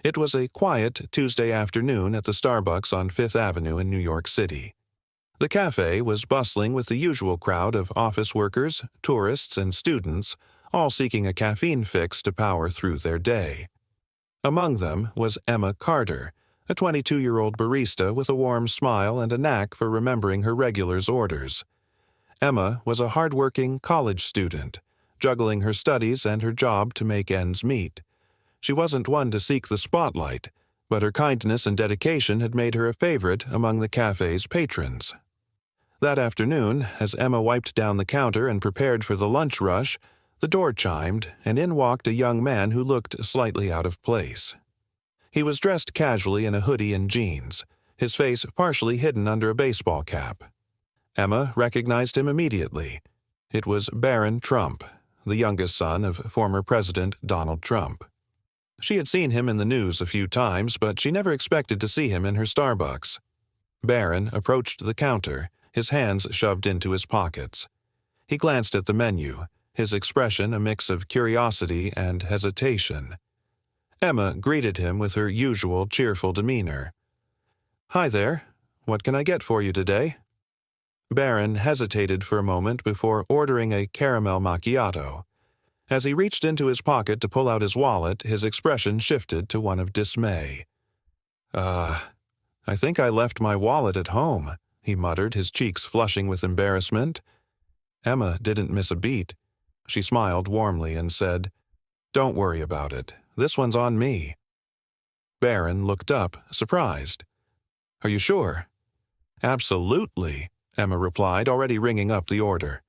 It was a quiet Tuesday afternoon at the Starbucks on Fifth Avenue in New York City. The cafe was bustling with the usual crowd of office workers, tourists, and students, all seeking a caffeine fix to power through their day. Among them was Emma Carter, a 22-year-old barista with a warm smile and a knack for remembering her regulars' orders. Emma was a hard-working college student, juggling her studies and her job to make ends meet. She wasn't one to seek the spotlight, but her kindness and dedication had made her a favorite among the cafe's patrons. That afternoon, as Emma wiped down the counter and prepared for the lunch rush, the door chimed, and in walked a young man who looked slightly out of place. He was dressed casually in a hoodie and jeans, his face partially hidden under a baseball cap. Emma recognized him immediately. It was Barron Trump, the youngest son of former President Donald Trump. She had seen him in the news a few times, but she never expected to see him in her Starbucks. Barron approached the counter, his hands shoved into his pockets. He glanced at the menu, his expression a mix of curiosity and hesitation. Emma greeted him with her usual cheerful demeanor. "Hi there. What can I get for you today?" Barron hesitated for a moment before ordering a caramel macchiato. As he reached into his pocket to pull out his wallet, his expression shifted to one of dismay. I think I left my wallet at home," he muttered, his cheeks flushing with embarrassment. Emma didn't miss a beat. She smiled warmly and said, "Don't worry about it. This one's on me." Barron looked up, surprised. "Are you sure?" "Absolutely," Emma replied, already ringing up the order.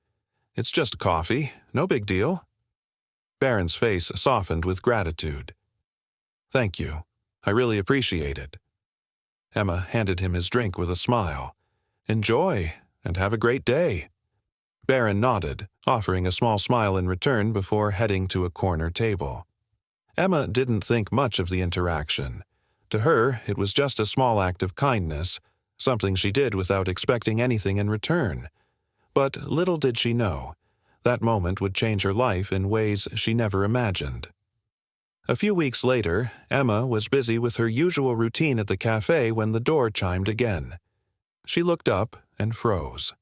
"It's just coffee. No big deal." Barron's face softened with gratitude. "Thank you. I really appreciate it." Emma handed him his drink with a smile. "Enjoy, and have a great day." Barron nodded, offering a small smile in return before heading to a corner table. Emma didn't think much of the interaction. To her, it was just a small act of kindness, something she did without expecting anything in return. But little did she know, that moment would change her life in ways she never imagined. A few weeks later, Emma was busy with her usual routine at the cafe when the door chimed again. She looked up and froze.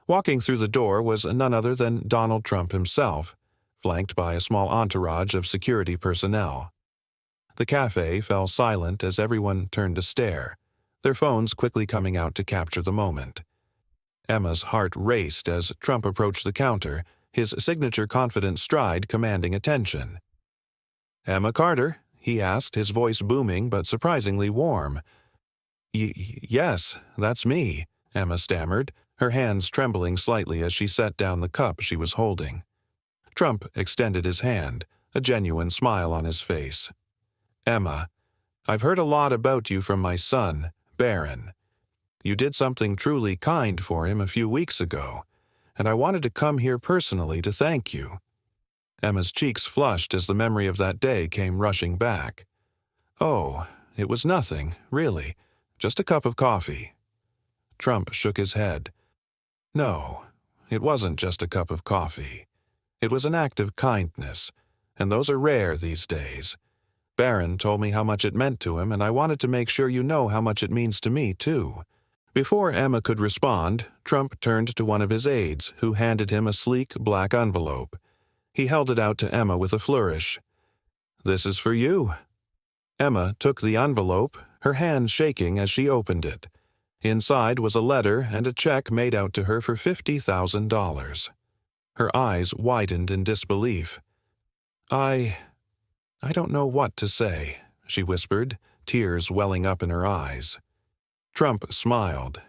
Walking through the door was none other than Donald Trump himself, flanked by a small entourage of security personnel. The cafe fell silent as everyone turned to stare, their phones quickly coming out to capture the moment. Emma's heart raced as Trump approached the counter, his signature confident stride commanding attention. "Emma Carter?" he asked, his voice booming but surprisingly warm. Yes, that's me," Emma stammered, her hands trembling slightly as she set down the cup she was holding. Trump extended his hand, a genuine smile on his face. "Emma, I've heard a lot about you from my son, Barron. You did something truly kind for him a few weeks ago, and I wanted to come here personally to thank you." Emma's cheeks flushed as the memory of that day came rushing back. "Oh, it was nothing, really. Just a cup of coffee." Trump shook his head. "No, it wasn't just a cup of coffee. It was an act of kindness, and those are rare these days. Barron told me how much it meant to him, and I wanted to make sure you know how much it means to me, too." Before Emma could respond, Trump turned to one of his aides, who handed him a sleek black envelope. He held it out to Emma with a flourish. "This is for you." Emma took the envelope, her hand shaking as she opened it. Inside was a letter and a check made out to her for $50,000. Her eyes widened in disbelief. I don't know what to say," she whispered, tears welling up in her eyes. Trump smiled.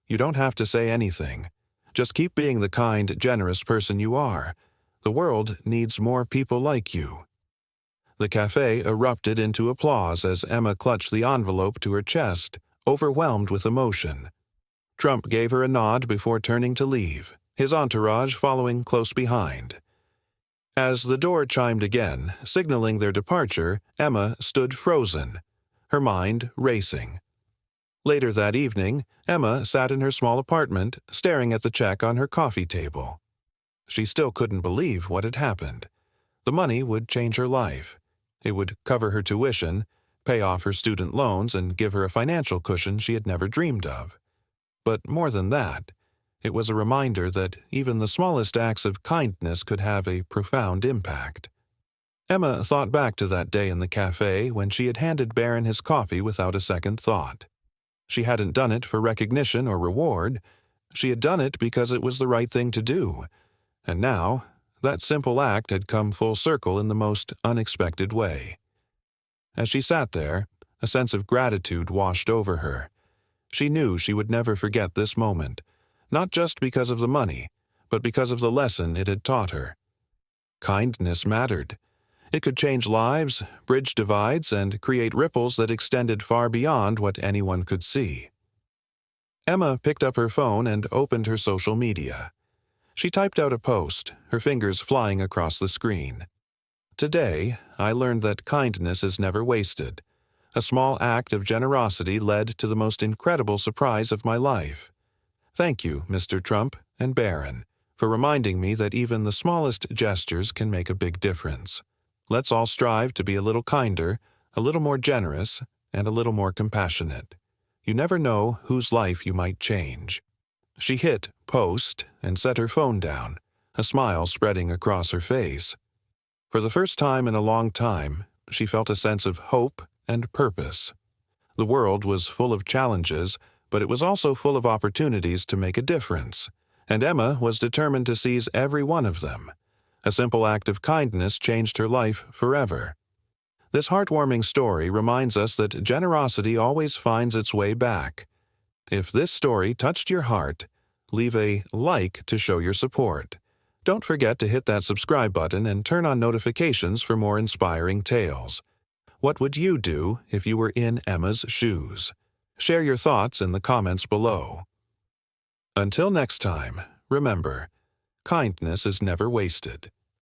"You don't have to say anything. Just keep being the kind, generous person you are. The world needs more people like you." The cafe erupted into applause as Emma clutched the envelope to her chest, overwhelmed with emotion. Trump gave her a nod before turning to leave, his entourage following close behind. As the door chimed again, signaling their departure, Emma stood frozen, her mind racing. Later that evening, Emma sat in her small apartment, staring at the check on her coffee table. She still couldn't believe what had happened. The money would change her life. It would cover her tuition, pay off her student loans, and give her a financial cushion she had never dreamed of. But more than that, it was a reminder that even the smallest acts of kindness could have a profound impact. Emma thought back to that day in the cafe when she had handed Baron his coffee without a second thought. She hadn't done it for recognition or reward. She had done it because it was the right thing to do. And now, that simple act had come full circle in the most unexpected way. As she sat there, a sense of gratitude washed over her. She knew she would never forget this moment, not just because of the money, but because of the lesson it had taught her. Kindness mattered. It could change lives, bridge divides, and create ripples that extended far beyond what anyone could see. Emma picked up her phone and opened her social media. She typed out a post, her fingers flying across the screen. Today, I learned that kindness is never wasted. A small act of generosity led to the most incredible surprise of my life. Thank you, Mr. Trump and Baron, for reminding me that even the smallest gestures can make a big difference. Let's all strive to be a little kinder, a little more generous, and a little more compassionate. You never know whose life you might change. She hit post and set her phone down, a smile spreading across her face. For the first time in a long time, she felt a sense of hope and purpose. The world was full of challenges, but it was also full of opportunities to make a difference, and Emma was determined to seize every one of them. A simple act of kindness changed her life forever. This heartwarming story reminds us that generosity always finds its way back. If this story touched your heart, leave a like to show your support. Don't forget to hit that subscribe button and turn on notifications for more inspiring tales. What would you do if you were in Emma's shoes? Share your thoughts in the comments below. Until next time, remember, kindness is never wasted.